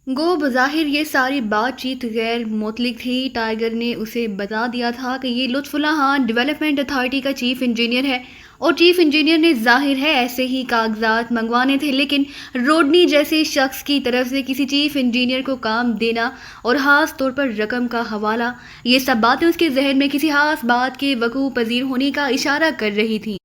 گو بظاہر یہ ساری بات چیت غیر مطلق تھی۔ ٹائیگر نے اسے بتا دیا تھا کہ یہ لطف اللہ خان ڈیولپمنٹ اتھارٹی کا چیف انجینئر ہے، اور چیف انجینئر نے ظاہر ہے ایسے ہی کاغذات منگوانے تھے، لیکن روڈنی جیسے شخص کی طرف سے کسی چیف انجینئر کو کام دینا اور خاص طور پر رقم کا حوالہ، یہ سب باتیں اس کے ذہن میں کسی خاص بات کے وقوع پذیر ہونے کا اشارہ کر رہی تھیں۔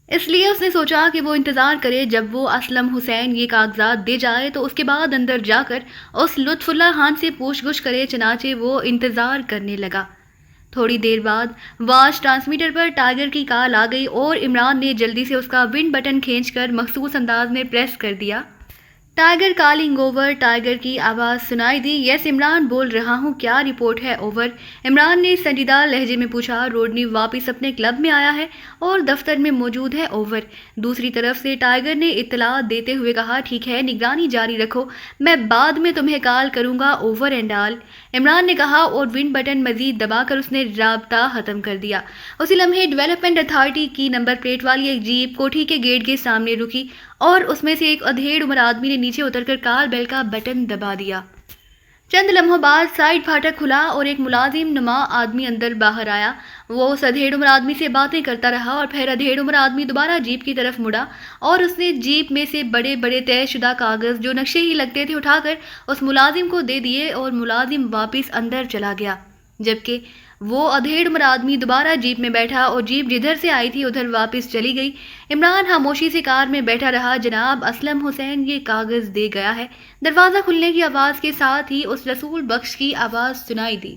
اس لیے اس نے سوچا کہ وہ انتظار کرے جب وہ اسلم حسین یہ کاغذات دے جائے تو اس کے بعد اندر جا کر اس لطف اللہ خان سے پوچھ گچھ کرے۔ چنانچہ وہ انتظار کرنے لگا۔ تھوڑی دیر بعد واچ ٹرانسمیٹر پر ٹائیگر کی کال آ گئی اور عمران نے جلدی سے اس کا ونڈ بٹن کھینچ کر مخصوص انداز میں پریس کر دیا۔ ٹائیگر کالنگ اوور، ٹائیگر کی آواز سنائی دی۔ یس عمران بول رہا ہوں، کیا رپورٹ ہے؟ اوور، عمران نے سنجیدہ لہجے میں پوچھا۔ روڈنی واپس اپنے کلب میں آیا ہے اور دفتر میں موجود ہے۔ اوور۔ دوسری طرف سے ٹائیگر نے اطلاع دیتے ہوئے کہا، ٹھیک ہے، نگرانی جاری رکھو، میں بعد میں تمہیں کال کروں گا۔ اوور اینڈ آل، عمران نے کہا اور ونڈ بٹن مزید دبا کر اس نے رابطہ ختم کر دیا۔ اسی لمحے ڈیولپمنٹ اتھارٹی کی نمبر پلیٹ والی ایک جیپ کوٹھی کے گیٹ کے سامنے رکی اور اس میں سے ایک ادھیڑ عمر آدمی نے نیچے اتر کر کال بیل کا بٹن دبا دیا۔ چند لمحوں بعد سائیڈ پھاٹک کھلا اور ایک ملازم نما آدمی اندر باہر آیا۔ وہ اس ادھیڑ عمر آدمی سے باتیں کرتا رہا اور پھر ادھیڑ عمر آدمی دوبارہ جیپ کی طرف مڑا اور اس نے جیپ میں سے بڑے بڑے طے شدہ کاغذ جو نقشے ہی لگتے تھے اٹھا کر اس ملازم کو دے دیے اور ملازم واپس اندر چلا گیا، جبکہ وہ ادھیڑ عمر آدمی دوبارہ جیپ میں بیٹھا اور جیپ جدھر سے آئی تھی ادھر واپس چلی گئی۔ عمران خاموشی سے کار میں بیٹھا رہا۔ جناب اسلم حسین یہ کاغذ دے گیا ہے۔ دروازہ کھلنے کی آواز کے ساتھ ہی اس رسول بخش کی آواز سنائی دی۔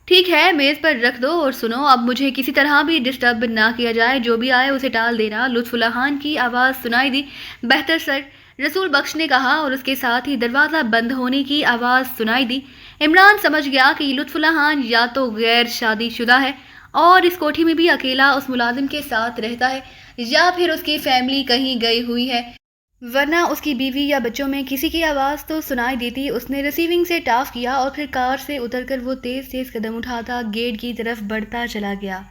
ٹھیک ہے، میز پر رکھ دو اور سنو، اب مجھے کسی طرح بھی ڈسٹرب نہ کیا جائے، جو بھی آئے اسے ٹال دینا۔ لطف اللہ خان کی آواز سنائی دی۔ بہتر سر، رسول بخش نے کہا اور اس کے ساتھ ہی دروازہ بند ہونے کی آواز سنائی دی۔ عمران سمجھ گیا کہ لطف اللہ خان یا تو غیر شادی شدہ ہے اور اس کوٹھی میں بھی اکیلا اس ملازم کے ساتھ رہتا ہے، یا پھر اس کی فیملی کہیں گئی ہوئی ہے، ورنہ اس کی بیوی یا بچوں میں کسی کی آواز تو سنائی دیتی۔ اس نے ریسیونگ سے ٹاف کیا اور پھر کار سے اتر کر وہ تیز تیز قدم اٹھاتا گیٹ کی طرف بڑھتا چلا گیا۔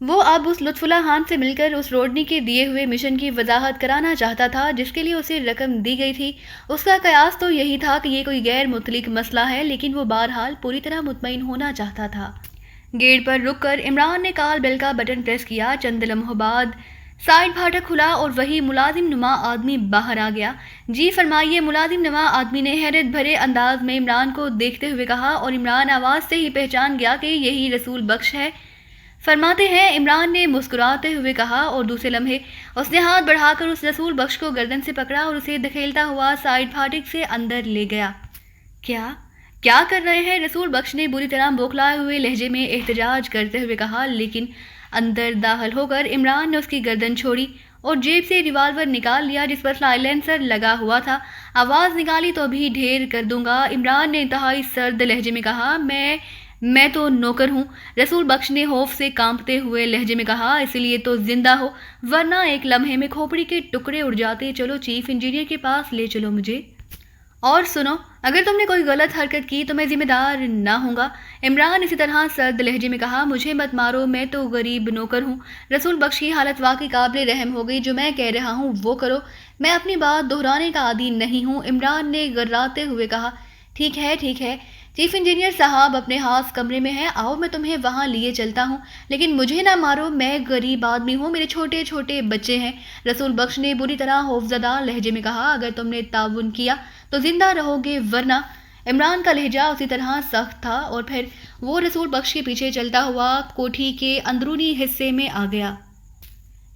وہ اب اس لطف اللہ خان سے مل کر اس روڈنی کے دیے ہوئے مشن کی وضاحت کرانا چاہتا تھا جس کے لیے اسے رقم دی گئی تھی۔ اس کا قیاس تو یہی تھا کہ یہ کوئی غیر متعلق مسئلہ ہے، لیکن وہ بہرحال پوری طرح مطمئن ہونا چاہتا تھا۔ گیٹ پر رک کر عمران نے کال بیل کا بٹن پریس کیا۔ چند لمحوں بعد سائیڈ پھاٹک کھلا اور وہی ملازم نما آدمی باہر آ گیا۔ جی فرمائیے، ملازم نما آدمی نے حیرت بھرے انداز میں عمران کو دیکھتے ہوئے کہا، اور عمران آواز سے ہی پہچان گیا کہ یہی رسول بخش ہے۔ فرماتے ہیں، عمران نے مسکراتے ہوئے کہا، اور دوسرے لمحے اس نے ہاتھ بڑھا کر اس رسول بخش کو گردن سے پکڑا اور اسے دھکیلتا ہوا سائیڈ پھاٹک سے اندر لے گیا۔ کیا کر رہے ہیں؟ رسول بخش نے بری طرح بوکھلائے ہوئے لہجے میں احتجاج کرتے ہوئے کہا، لیکن اندر داخل ہو کر عمران نے اس کی گردن چھوڑی اور جیب سے ریوالور نکال لیا جس پر سائلنسر لگا ہوا تھا۔ آواز نکالی تو بھی ڈھیر کر دوں گا، عمران نے انتہائی سرد لہجے میں کہا۔ میں تو نوکر ہوں، رسول بخش نے خوف سے کانپتے ہوئے لہجے میں کہا، اسی لیے تو زندہ ہو، ورنہ ایک لمحے میں کھوپڑی کے ٹکڑے اڑ جاتے۔ چلو چیف انجینئر کے پاس لے چلو مجھے، اور سنو، اگر تم نے کوئی غلط حرکت کی تو میں ذمہ دار نہ ہوں گا۔ عمران اسی طرح سرد لہجے میں کہا، مجھے مت مارو، میں تو غریب نوکر ہوں۔ رسول بخش کی حالت واقعی قابل رحم ہو گئی۔ جو میں کہہ رہا ہوں وہ کرو، میں اپنی بات دہرانے کا عادی نہیں ہوں۔ عمران نے گراتے ہوئے کہا، ٹھیک ہے چیف انجینئر صاحب اپنے خاص کمرے میں ہیں، آؤ میں تمہیں وہاں لیے چلتا ہوں، لیکن مجھے نہ مارو، میں غریب آدمی ہوں، میرے چھوٹے چھوٹے بچے ہیں۔ رسول بخش نے بری طرح خوفزدہ لہجے میں کہا، اگر تم نے تعاون کیا تو زندہ رہو گے، ورنہ۔ عمران کا لہجہ اسی طرح سخت تھا اور پھر وہ رسول بخش کے پیچھے چلتا ہوا کوٹھی کے اندرونی حصے میں آ گیا۔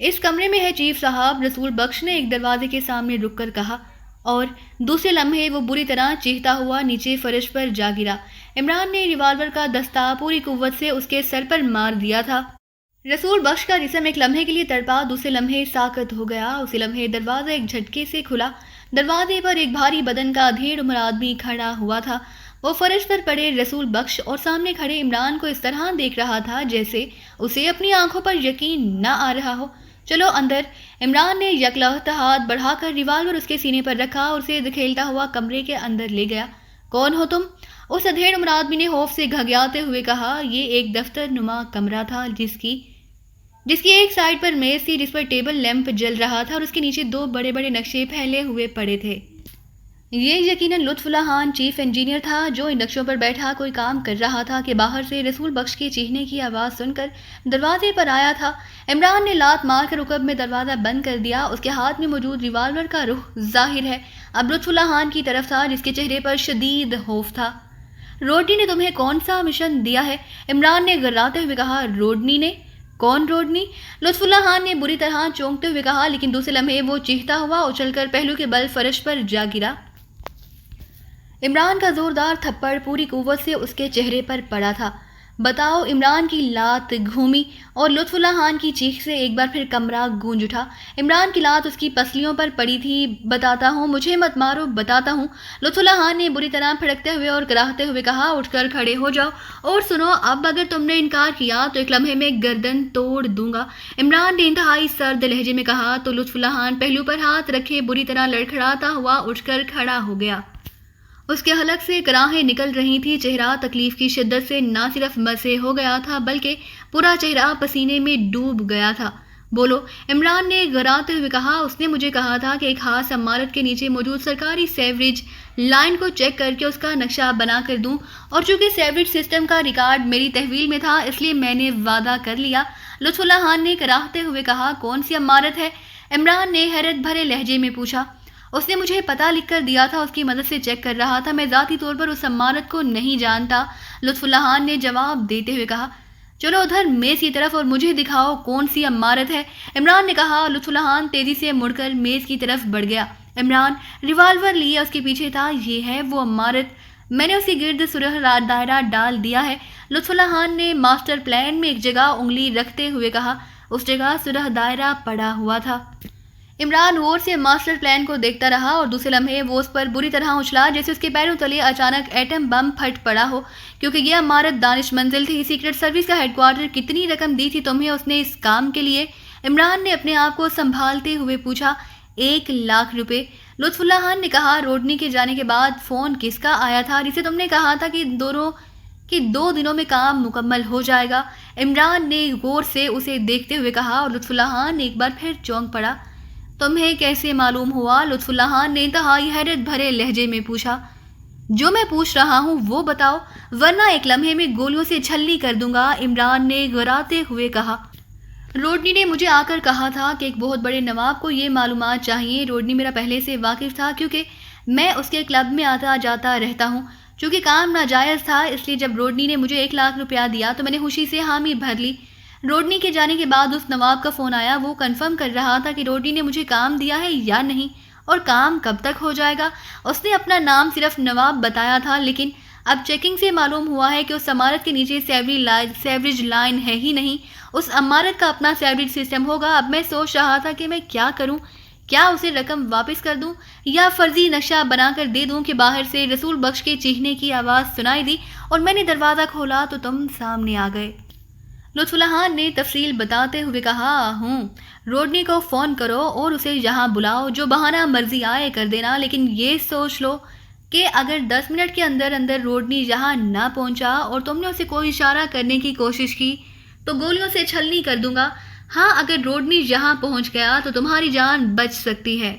اس کمرے میں ہے چیف صاحب، رسول بخش نے ایک دروازے کے سامنے رک کر کہا، اور دوسرے لمحے وہ بری طرح چیختا ہوا نیچے فرش پر جا گرا۔ عمران نے ریوالور کا دستہ پوری قوت سے اس کے سر پر مار دیا تھا۔ رسول بخش کا جسم ایک لمحے کے لیے تڑپا، دوسرے لمحے ساکت ہو گیا۔ اسی لمحے دروازہ ایک جھٹکے سے کھلا۔ دروازے پر ایک بھاری بدن کا ادھیڑ عمر آدمی کھڑا ہوا تھا۔ وہ فرش پر پڑے رسول بخش اور سامنے کھڑے عمران کو اس طرح دیکھ رہا تھا جیسے اسے اپنی آنکھوں پر یقین نہ آ رہا ہو۔ چلو اندر، عمران نے یکلخت ہاتھ بڑھا کر ریوالور اس کے سینے پر رکھا اور اسے دھکیلتا ہوا کمرے کے اندر لے گیا۔ کون ہو تم؟ اس ادھیڑ عمر آدمی نے خوف سے گھگیاتے ہوئے کہا۔ یہ ایک دفتر نما کمرہ تھا جس کی ایک سائڈ پر میز تھی جس پر ٹیبل لیمپ جل رہا تھا اور اس کے نیچے دو بڑے بڑے نقشے پھیلے ہوئے پڑے تھے۔ یہ یقیناً لطف اللہ خان چیف انجینئر تھا جو ان نقشوں پر بیٹھا کوئی کام کر رہا تھا کہ باہر سے رسول بخش کے چیخنے کی آواز سن کر دروازے پر آیا تھا۔ عمران نے لات مار کر رکب میں دروازہ بند کر دیا۔ اس کے ہاتھ میں موجود ریوالور کا رخ ظاہر ہے اب لطف اللہ خان کی طرف تھا، جس کے چہرے پر شدید خوف تھا۔ روڈنی نے تمہیں کون سا مشن دیا ہے؟ عمران نے گراتے ہوئے کہا۔ روڈنی نے؟ کون روڈنی؟ لطف اللہ خان نے بری طرح چونکتے ہوئے کہا، لیکن دوسرے لمحے وہ چیختا ہوا اچھل کر پہلو کے بل فرش پر جا گرا۔ عمران کا زوردار تھپڑ پوری قوت سے اس کے چہرے پر پڑا تھا۔ بتاؤ؟ عمران کی لات گھومی اور لطف اللہ خان کی چیخ سے ایک بار پھر کمرہ گونج اٹھا۔ عمران کی لات اس کی پسلیوں پر پڑی تھی۔ بتاتا ہوں، مجھے مت مارو، بتاتا ہوں، لطف اللہ خان نے بری طرح پھڑکتے ہوئے اور کراہتے ہوئے کہا۔ اٹھ کر کھڑے ہو جاؤ اور سنو، اب اگر تم نے انکار کیا تو ایک لمحے میں گردن توڑ دوں گا۔ عمران نے انتہائی سرد لہجے میں کہا تو لطف اللہ خان پہلو پر ہاتھ رکھے بری طرح لڑکھڑاتا ہوا اٹھ کر کھڑا ہو گیا۔ اس کے حلق سے کراہیں نکل رہی تھی۔ چہرہ تکلیف کی شدت سے نہ صرف مسح ہو گیا تھا بلکہ پورا چہرہ پسینے میں ڈوب گیا تھا۔ بولو، عمران نے گراتے ہوئے کہا۔ اس نے مجھے کہا تھا کہ ایک خاص عمارت کے نیچے موجود سرکاری سیوریج لائن کو چیک کر کے اس کا نقشہ بنا کر دوں، اور چونکہ سیوریج سسٹم کا ریکارڈ میری تحویل میں تھا اس لیے میں نے وعدہ کر لیا۔ لطف اللہ خان نے کراہتے ہوئے کہا۔ کون سی عمارت ہے؟ عمران نے حیرت بھرے لہجے میں پوچھا۔ اس نے مجھے پتہ لکھ کر دیا تھا، اس کی مدد سے چیک کر رہا تھا، میں ذاتی طور پر اس عمارت کو نہیں جانتا، لطف اللہ خان نے جواب دیتے ہوئے کہا۔ چلو ادھر میز کی طرف اور مجھے دکھاؤ کون سی عمارت ہے، عمران نے کہا۔ لطف اللہ خان تیزی سے مڑ کر میز کی طرف بڑھ گیا۔ عمران ریوالور لیے اس کے پیچھے تھا۔ یہ ہے وہ عمارت، میں نے اس کے گرد سرخ دائرہ ڈال دیا ہے، لطف اللہ خان نے ماسٹر پلان میں ایک جگہ انگلی رکھتے ہوئے کہا۔ اس جگہ سرخ دائرہ پڑا ہوا تھا۔ عمران غور سے ماسٹر پلان کو دیکھتا رہا اور دوسرے لمحے وہ اس پر بری طرح اچھلا جیسے اس کے پیروں تلے اچانک ایٹم بم پھٹ پڑا ہو، کیونکہ یہ عمارت دانش منزل تھی، سیکرٹ سروس کا ہیڈ کوارٹر۔ کتنی رقم دی تھی تمہیں اس نے اس کام کے لیے؟ عمران نے اپنے آپ کو سنبھالتے ہوئے پوچھا۔ 1,00,000 روپے، لطف اللہ خان نے کہا۔ روڈنی کے جانے کے بعد فون کس کا آیا تھا جسے تم نے کہا تھا کہ 2 دنوں میں کام مکمل ہو جائے گا؟ عمران نے غور سے اسے دیکھتے ہوئے کہا اور لطف اللہ خان ایک بار پھر چونک پڑا۔ تمہیں کیسے معلوم ہوا؟ لطف اللہ خان نے انتہائی حیرت بھرے لہجے میں پوچھا۔ جو میں پوچھ رہا ہوں وہ بتاؤ، ورنہ ایک لمحے میں گولیوں سے چھلنی کر دوں گا، عمران نے گراتے ہوئے کہا۔ روڈنی نے مجھے آ کر کہا تھا کہ ایک بہت بڑے نواب کو یہ معلومات چاہیے۔ روڈنی میرا پہلے سے واقف تھا کیونکہ میں اس کے کلب میں آتا جاتا رہتا ہوں۔ چونکہ کام ناجائز تھا اس لیے جب روڈنی نے مجھے 1,00,000 روپیہ دیا تو میں نے خوشی سے حامی بھر لی۔ روڈنی کے جانے کے بعد اس نواب کا فون آیا، وہ کنفرم کر رہا تھا کہ روڈنی نے مجھے کام دیا ہے یا نہیں اور کام کب تک ہو جائے گا۔ اس نے اپنا نام صرف نواب بتایا تھا، لیکن اب چیکنگ سے معلوم ہوا ہے کہ اس عمارت کے نیچے سیوریج لائن ہے ہی نہیں، اس عمارت کا اپنا سیوریج سسٹم ہوگا۔ اب میں سوچ رہا تھا کہ میں کیا کروں، کیا اسے رقم واپس کر دوں یا فرضی نقشہ بنا کر دے دوں کہ باہر سے رسول بخش کے چیخنے کی آواز سنائی دی اور میں نے دروازہ کھولا تو تم سامنے آ گئے۔ لطف اللہ خان نے تفصیل بتاتے ہوئے کہا۔ روڈنی کو فون کرو اور اسے یہاں بلاؤ، جو بہانہ مرضی آئے کر دینا، لیکن یہ سوچ لو کہ اگر 10 منٹ کے اندر اندر روڈنی یہاں نہ پہنچا اور تم نے اسے کوئی اشارہ کرنے کی کوشش کی تو گولیوں سے چھلنی کر دوں گا۔ ہاں، اگر روڈنی یہاں پہنچ گیا تو تمہاری جان بچ سکتی ہے۔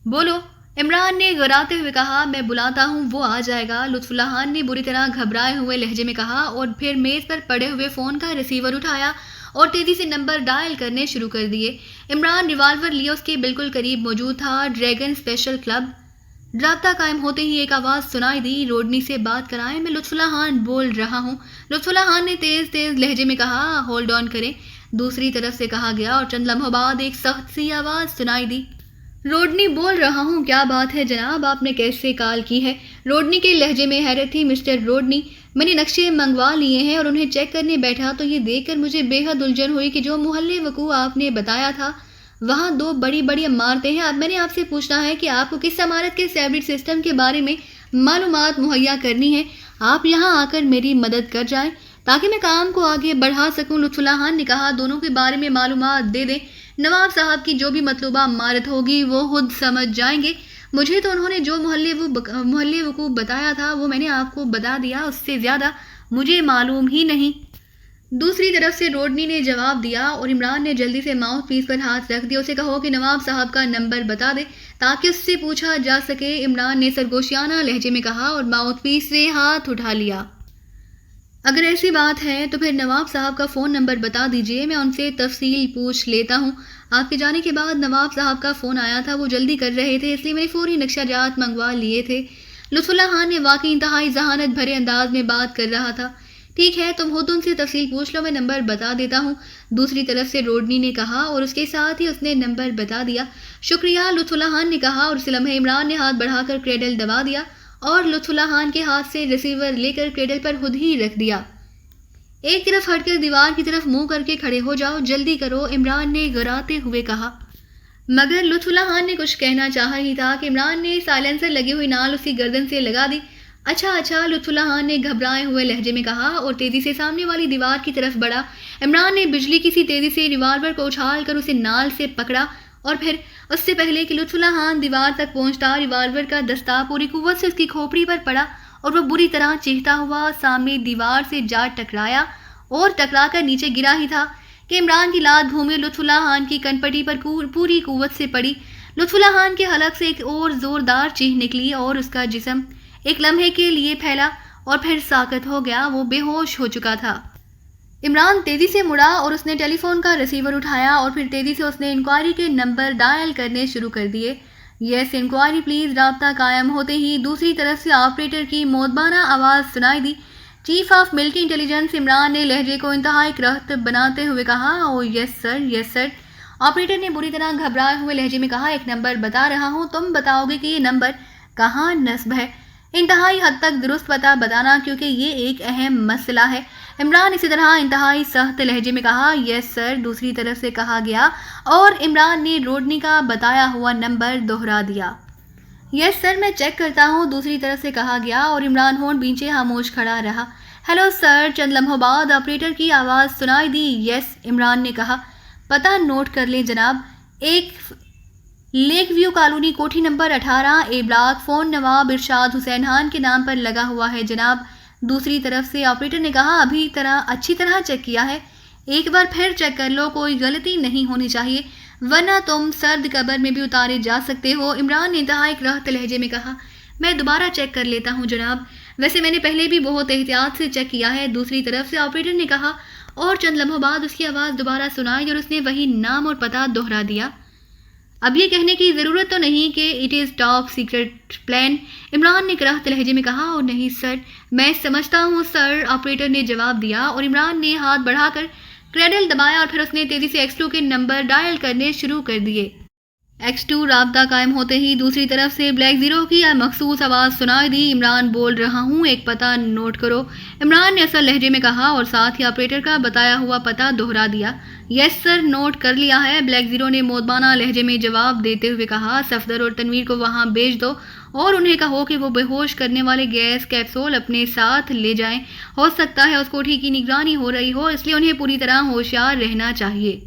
بولو، عمران نے گراتے ہوئے کہا۔ میں بلاتا ہوں، وہ آ جائے گا، لطف اللہ خان نے بری طرح گھبرائے ہوئے لہجے میں کہا اور پھر میز پر پڑے ہوئے فون کا ریسیور اٹھایا اور تیزی سے نمبر ڈائل کرنے شروع کر دیے۔ عمران ریوالور لیے اس کے بالکل قریب موجود تھا۔ Dragon special club. رابطہ قائم ہوتے ہی ایک آواز سنائی دی۔ روڈنی سے بات کرائیں، میں لطف اللہ خان بول رہا ہوں، لطف اللہ خان نے تیز لہجے میں کہا۔ ہولڈ آن کریں، دوسری طرف سے کہا گیا اور چند لمحوں بعد ایک سخت سی آواز سنائی دی۔ روڈنی بول رہا ہوں، کیا بات ہے جناب، آپ نے کیسے کال کی ہے؟ روڈنی کے لہجے میں حیرت تھی۔ مسٹر روڈنی، میں نے نقشے منگوا لیے ہیں اور انہیں چیک کرنے بیٹھا تو یہ دیکھ کر مجھے بے حد الجھن ہوئی کہ جو محلے وقوع آپ نے بتایا تھا وہاں 2 بڑی عمارتیں ہیں۔ اب میں نے آپ سے پوچھنا ہے کہ آپ کو کس عمارت کے سیوریج سسٹم کے بارے میں معلومات مہیا کرنی ہے۔ آپ یہاں آ کر میری مدد کر جائیں تاکہ میں کام کو آگے بڑھا سکوں، لطف اللہ خان نے کہا۔ دونوں کے بارے میں معلومات دے دیں، نواب صاحب کی جو بھی مطلوبہ عمارت ہوگی وہ خود سمجھ جائیں گے۔ مجھے تو انہوں نے جو محلے وقوع بتایا تھا وہ میں نے آپ کو بتا دیا، اس سے زیادہ مجھے معلوم ہی نہیں۔ دوسری طرف سے روڈنی نے جواب دیا اور عمران نے جلدی سے ماؤتھ پیس پر ہاتھ رکھ دیا. اسے کہو کہ نواب صاحب کا نمبر بتا دے تاکہ اس سے پوچھا جا سکے. عمران نے سرگوشیانہ لہجے میں کہا اور ماؤتھ پیس سے ہاتھ اٹھا لیا. اگر ایسی بات ہے تو پھر نواب صاحب کا فون نمبر بتا دیجئے, میں ان سے تفصیل پوچھ لیتا ہوں. آپ کے جانے کے بعد نواب صاحب کا فون آیا تھا, وہ جلدی کر رہے تھے اس لیے میں نے فوری نقشہ جات منگوا لیے تھے. لطف اللہ خان نے واقعی انتہائی ذہانت بھرے انداز میں بات کر رہا تھا. ٹھیک ہے, تم ہو تو ان سے تفصیل پوچھ لو, میں نمبر بتا دیتا ہوں. دوسری طرف سے روڈنی نے کہا اور اس کے ساتھ ہی اس نے نمبر بتا دیا. شکریہ, لطف اللہ خان نے کہا اور اسی لمحے عمران نے ہاتھ بڑھا کر کریڈل دبا دیا اور لطف اللہ خان کے ہاتھ سے ریسیور لے کر کریڈل پر خود ہی رکھ دیا. ایک طرف ہٹ کر دیوار کی طرف منہ کر کے کھڑے ہو جاؤ, جلدی کرو, عمران نے گراتے ہوئے کہا. مگر لطف اللہ خان نے کچھ کہنا چاہا ہی تھا کہ عمران نے سائلنسر لگی ہوئی نال اس کی گردن سے لگا دی. اچھا, لطف اللہ خان نے گھبرائے ہوئے لہجے میں کہا اور تیزی سے سامنے والی دیوار کی طرف بڑھا. عمران نے بجلی کی سی تیزی سے ریوالور کو اچھال کر اسے نال سے پکڑا اور پھر اس سے پہلے کہ لطف اللہ خان دیوار تک پہنچتا, ریوالور کا دستہ پوری قوت سے اس کی کھوپڑی پر پڑا اور وہ بری طرح چیختا ہوا سامنے دیوار سے جا ٹکرایا اور ٹکرا کر نیچے گرا ہی تھا کہ عمران کی لات بھومی لطف اللہ خان کی کن پٹی پر پوری قوت سے پڑی. لطف اللہ خان کے حلق سے ایک اور زوردار چیخ نکلی اور اس کا جسم ایک لمحے کے لیے پھیلا اور پھر ساکت ہو گیا. وہ بے ہوش ہو چکا تھا. عمران تیزی سے مڑا اور اس نے ٹیلی فون کا ریسیور اٹھایا اور پھر تیزی سے اس نے انکوائری کے نمبر ڈائل کرنے شروع کر دیے. یس انکوائری پلیز. رابطہ قائم ہوتے ہی دوسری طرف سے آپریٹر کی مودبانہ آواز سنائی دی. Chief of military intelligence. Imran نے لہجے کو انتہائی کرخت بناتے ہوئے کہا. او یس سر. آپریٹر نے بری طرح گھبرائے ہوئے لہجے میں کہا. ایک نمبر بتا رہا ہوں, تم بتاؤ گے کہ یہ نمبر کہاں نصب ہے. انتہائی حد تک درست پتہ بتانا کیونکہ یہ ایک اہم مسئلہ ہے. عمران اسی طرح انتہائی سخت لہجے میں کہا. یس سر. دوسری طرف سے کہا گیا اور عمران نے روڈنی کا بتایا ہوا نمبر دہرا دیا. یس سر, میں چیک کرتا ہوں. دوسری طرف سے کہا گیا اور عمران ہونٹ بینچے خاموش کھڑا رہا. Hello sir. چند لمحوں بعد آپریٹر کی آواز سنائی دی. یس. عمران نے کہا. پتہ نوٹ کر لیں جناب. ایک لیک ویو کالونی, کوٹھی number 18 A block. Phone Nawab Irshad Hussain Khan کے نام پر لگا ہوا ہے جناب. دوسری طرف سے آپریٹر نے کہا. اچھی طرح چیک کیا ہے, ایک بار پھر چیک کر لو, کوئی غلطی نہیں ہونی چاہیے ورنہ تم سرد قبر میں بھی اتارے جا سکتے ہو. عمران نے انتہائی کرخت لہجے میں کہا. میں دوبارہ چیک کر لیتا ہوں جناب. ویسے میں نے پہلے بھی بہت احتیاط سے چیک کیا ہے. دوسری طرف سے آپریٹر نے کہا اور چند لمحوں بعد اس کی آواز دوبارہ سنائی اور اس نے وہی نام اور پتہ دہرا دیا. اب یہ کہنے کی ضرورت تو نہیں کہ it is top secret plan. Imran نے کرخت لہجے میں کہا. اور نہیں سر, میں سمجھتا ہوں سر. آپریٹر نے جواب دیا اور عمران نے ہاتھ بڑھا کر کریڈل دبایا اور پھر اس نے تیزی سے X2 کے نمبر ڈائل کرنے شروع کر دیے. X2. رابطہ قائم ہوتے ہی دوسری طرف سے بلیک زیرو کی مخصوص آواز سنائی دی. عمران بول رہا ہوں, ایک پتہ نوٹ کرو. عمران نے اصل لہجے میں کہا اور ساتھ ہی آپریٹر کا بتایا ہوا پتہ دہرا دیا. یس سر, نوٹ کر لیا ہے. بلیک زیرو نے مودبانہ لہجے میں جواب دیتے ہوئے کہا. صفدر اور تنویر کو وہاں بھیج دو اور انہیں کہو کہ وہ بے ہوش کرنے والے گیس کیپسول اپنے ساتھ لے جائیں. ہو سکتا ہے اس کوٹھی کی نگرانی ہو رہی ہو, اس لیے انہیں پوری طرح ہوشیار رہنا چاہیے.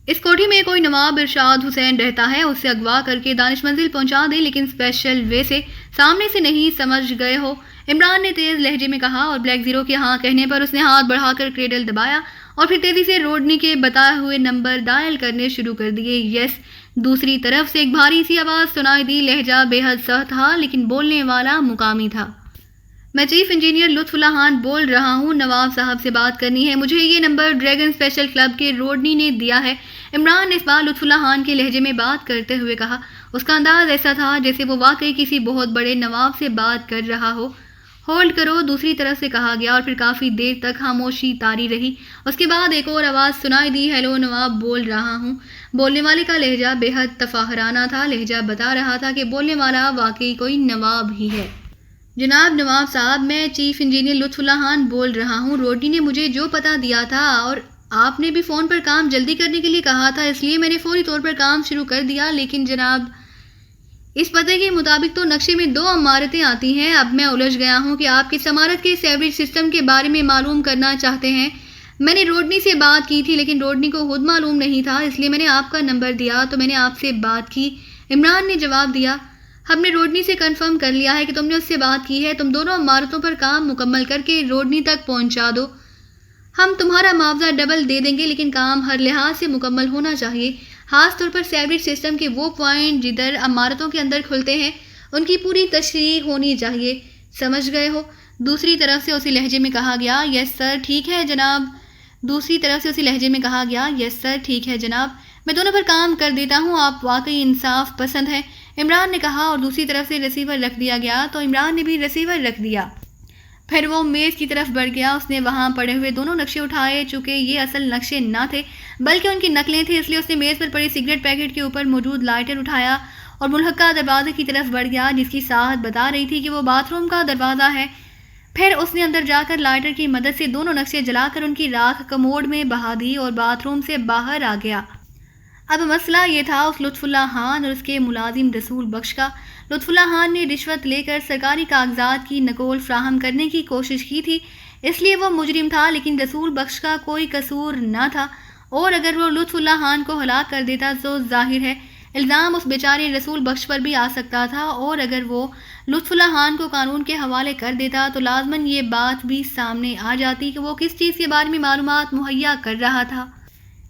اس کوٹھی میں کوئی نواب ارشاد حسین رہتا ہے, اسے اغوا کر کے دانش منزل پہنچا دیں, لیکن اسپیشل وے سے, سامنے سے نہیں. سمجھ گئے ہو. عمران نے تیز لہجے میں کہا اور بلیک زیرو کے ہاں کہنے پر اس نے ہاتھ بڑھا کر کریڈل دبایا اور پھر تیزی سے روڈنی کے بتائے ہوئے نمبر ڈائل کرنے شروع کر دیے. یس. دوسری طرف سے ایک بھاری سی آواز سنائی دی. لہجہ بے حد سخت تھا لیکن بولنے والا مقامی تھا. میں چیف انجینئر لطف اللہ خان بول رہا ہوں. نواب صاحب سے بات کرنی ہے. مجھے یہ نمبر ڈریگن اسپیشل کلب کے روڈنی نے دیا ہے. عمران نے اس بار لطف اللہ خان کے لہجے میں بات کرتے ہوئے کہا. اس کا انداز ایسا تھا جیسے وہ واقعی کسی بہت بڑے نواب سے بات کر رہا ہو. ہولڈ کرو. دوسری طرف سے کہا گیا اور پھر کافی دیر تک خاموشی طاری رہی. اس کے بعد ایک اور آواز سنائی دی. ہیلو نواب بول رہا ہوں. بولنے والے کا لہجہ بے حد تفاہرانہ تھا. لہجہ بتا رہا تھا کہ بولنے والا واقعی کوئی نواب ہی ہے. جناب نواب صاحب, میں چیف انجینئر لطف اللہ خان بول رہا ہوں. روڈنی نے مجھے جو پتہ دیا تھا اور آپ نے بھی فون پر کام جلدی کرنے کے لیے کہا تھا, اس لیے میں نے فوری طور پر کام شروع کر دیا. لیکن جناب اس پتے کے مطابق تو نقشے میں 2 عمارتیں آتی ہیں. اب میں الجھ گیا ہوں کہ آپ کس عمارت کے سیوریج سسٹم کے بارے میں معلوم کرنا چاہتے ہیں. میں نے روڈنی سے بات کی تھی لیکن روڈنی کو خود معلوم نہیں تھا, اس لیے میں نے آپ کا نمبر دیا تو میں نے آپ سے بات کی. عمران نے جواب دیا. ہم نے روڈنی سے کنفرم کر لیا ہے کہ تم نے اس سے بات کی ہے. تم دونوں عمارتوں پر کام مکمل کر کے روڈنی تک پہنچا دو. ہم تمہارا معاوضہ ڈبل دے دیں گے، لیکن کام ہر لحاظ سے مکمل ہونا چاہیے، خاص طور پر سیوریج سسٹم کے وہ پوائنٹ جدھر عمارتوں کے اندر کھلتے ہیں ان کی پوری تشریح ہونی چاہیے، سمجھ گئے ہو؟ دوسری طرف سے اسی لہجے میں کہا گیا، یس سر ٹھیک ہے جناب۔ میں دونوں پر کام کر دیتا ہوں، آپ واقعی انصاف پسند ہیں، عمران نے کہا، اور دوسری طرف سے ریسیور رکھ دیا گیا تو عمران نے بھی ریسیور رکھ دیا۔ پھر وہ میز کی طرف بڑھ گیا، اس نے وہاں پڑے ہوئے دونوں نقشے اٹھائے، چونکہ یہ اصل نقشے نہ تھے بلکہ ان کی نقلیں تھیں، اس لیے اس نے میز پر پڑے سگریٹ پیکٹ کے اوپر موجود لائٹر اٹھایا اور ملحقہ دروازے کی طرف بڑھ گیا جس کی ساعت بتا رہی تھی کہ وہ باتھ روم کا دروازہ ہے۔ پھر اس نے اندر جا کر لائٹر کی مدد سے دونوں نقشے جلا کر ان کی راکھ کموڈ میں بہا دی اور باتھ روم سے باہر آ گیا۔ اب مسئلہ یہ تھا اس لطف اللہ خان اور اس کے ملازم رسول بخش کا۔ لطف اللہ خان نے رشوت لے کر سرکاری کاغذات کی نقول فراہم کرنے کی کوشش کی تھی، اس لیے وہ مجرم تھا، لیکن رسول بخش کا کوئی قصور نہ تھا، اور اگر وہ لطف اللہ خان کو ہلاک کر دیتا تو ظاہر ہے الزام اس بیچارے رسول بخش پر بھی آ سکتا تھا، اور اگر وہ لطف اللہ خان کو قانون کے حوالے کر دیتا تو لازماً یہ بات بھی سامنے آ جاتی کہ وہ کس چیز کے بارے میں معلومات مہیا کر رہا تھا۔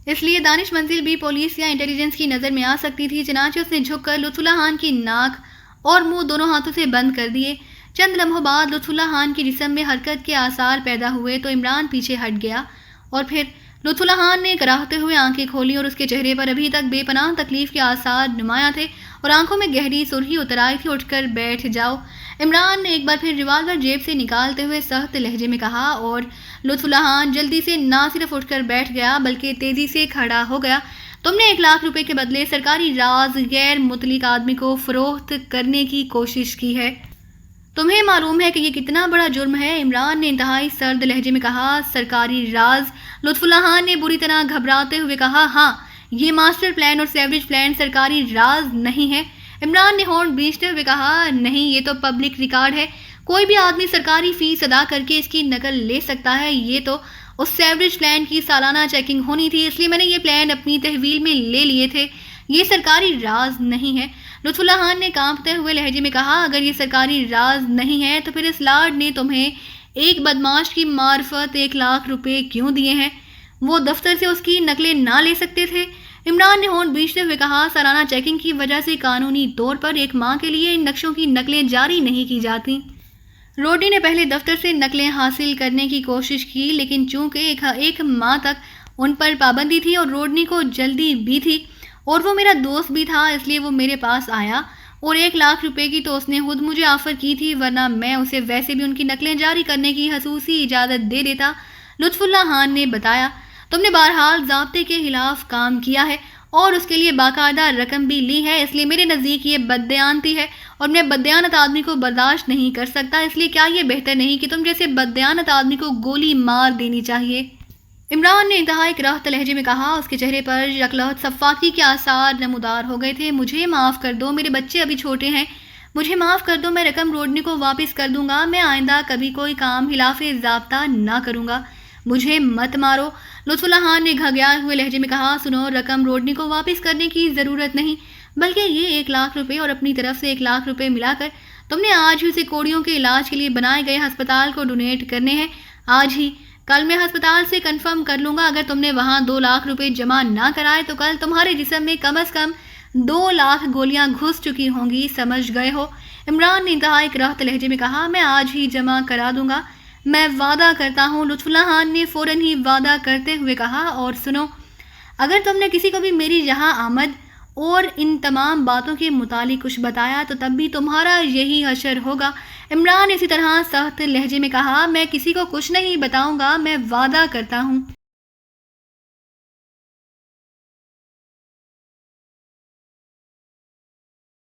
اس لیے دانش منزل بھی پولیس یا انٹیلیجنس کی نظر میں آ سکتی تھی، چنانچہ اس نے جھک کر لطف اللہ خان کی ناک اور منہ دونوں ہاتھوں سے بند کر دیے۔ چند لمحوں بعد لطف اللہ خان کی جسم میں حرکت کے آثار پیدا ہوئے تو عمران پیچھے ہٹ گیا، اور پھر لطف اللہ خان نے کراہتے ہوئے آنکھیں کھولی اور اس کے چہرے پر ابھی تک بے پناہ تکلیف کے آثار نمایاں تھے اور آنکھوں میں گہری سرخی اتر آئی تھی۔ اٹھ کر بیٹھ جاؤ، عمران نے ایک بار پھر ریوالور جیب سے نکالتے ہوئے سخت لہجے میں کہا، اور لطف اللہ خان جلدی سے نہ صرف اٹھ کر بیٹھ گیا بلکہ تیزی سے کھڑا ہو گیا۔ تم نے 1,00,000 روپے کے بدلے سرکاری راز غیر مطلق آدمی کو فروخت کرنے کی کوشش کی ہے، تمہیں معلوم ہے کہ یہ کتنا بڑا جرم ہے؟ عمران نے انتہائی سرد لہجے میں کہا۔ سرکاری راز؟ لطف اللہ خان نے بری طرح گھبراتے ہوئے کہا، ہاں، یہ ماسٹر پلان اور سیوریج پلان سرکاری راز نہیں ہے۔ عمران نے ہونٹ بھینچتے ہوئے کہا، نہیں، یہ تو پبلک ریکارڈ ہے، کوئی بھی آدمی سرکاری فیس ادا کر کے اس کی نقل لے سکتا ہے۔ یہ تو اس سیوریج پلان کی سالانہ چیکنگ ہونی تھی، اس لیے میں نے یہ پلان اپنی تحویل میں لے لیے تھے، یہ سرکاری راز نہیں ہے۔ لطف اللہ خان نے کانپتے ہوئے لہجے میں کہا، اگر یہ سرکاری راز نہیں ہے تو پھر اس لارڈ نے تمہیں ایک بدماش کی معرفت 1,00,000 روپے کیوں دیے ہیں؟ وہ دفتر سے اس کی نقلیں نہ لے سکتے تھے؟ عمران نے ہونٹ بھینچتے ہوئے کہا، سالانہ چیکنگ کی وجہ سے قانونی طور پر ایک ماہ کے لیے ان نقشوں کی نقلیں جاری نہیں کی جاتی۔ روڈنی نے پہلے دفتر سے نقلیں حاصل کرنے کی کوشش کی، لیکن چونکہ ایک ماہ تک ان پر پابندی تھی اور روڈنی کو جلدی بھی تھی اور وہ میرا دوست بھی تھا، اس لیے وہ میرے پاس آیا، اور 1,00,000 روپے کی تو اس نے خود مجھے آفر کی تھی، ورنہ میں اسے ویسے بھی ان کی نقلیں جاری کرنے کی خصوصی اجازت دے دیتا۔ لطف اللہ خان نے بتایا، تم نے بہرحال ضابطے کے خلاف کام کیا ہے اور اس کے لیے باقاعدہ رقم بھی لی ہے، اس لیے میرے نزدیک یہ بددیانتی ہے اور میں بددیانت آدمی کو برداشت نہیں کر سکتا، اس لیے کیا یہ بہتر نہیں کہ تم جیسے بددیانت آدمی کو گولی مار دینی چاہیے؟ عمران نے انتہائی کراہت لہجے میں کہا، اس کے چہرے پر یکلہت صفاقی کے آثار نمودار ہو گئے تھے۔ مجھے معاف کر دو، میرے بچے ابھی چھوٹے ہیں، مجھے معاف کر دو، میں رقم روڈنی کو واپس کر دوں گا، میں آئندہ کبھی کوئی کام خلاف ضابطہ نہ کروں گا، مجھے مت مارو۔ لطف اللہ خان نے گھگھیائے ہوئے لہجے میں کہا، سنو، رقم روڈنی کو واپس کرنے کی ضرورت نہیں، بلکہ یہ 1,00,000 روپے اور اپنی طرف سے 1,00,000 روپے ملا کر تم نے آج ہی اسے کوڑیوں کے علاج کے لیے بنائے گئے ہسپتال کو ڈونیٹ کرنے ہیں، آج ہی۔ کل میں ہسپتال سے کنفرم کر لوں گا، اگر تم نے وہاں 2,00,000 روپے جمع نہ کرائے تو کل تمہارے جسم میں کم از کم 2,00,000 گولیاں گھس چکی ہوں گی، سمجھ گئے ہو؟ عمران نے انتہائی کراہت لہجے میں کہا، میں آج ہی جمع کرا دوں گا، میں وعدہ کرتا ہوں۔ لطف اللہ خان نے فوراً ہی وعدہ کرتے ہوئے کہا، اور سنو، اگر تم نے کسی کو بھی میری یہاں آمد اور ان تمام باتوں کے متعلق کچھ بتایا تو تب بھی تمہارا یہی حشر ہوگا۔ عمران اسی طرح سخت لہجے میں کہا، میں کسی کو کچھ نہیں بتاؤں گا، میں وعدہ کرتا ہوں۔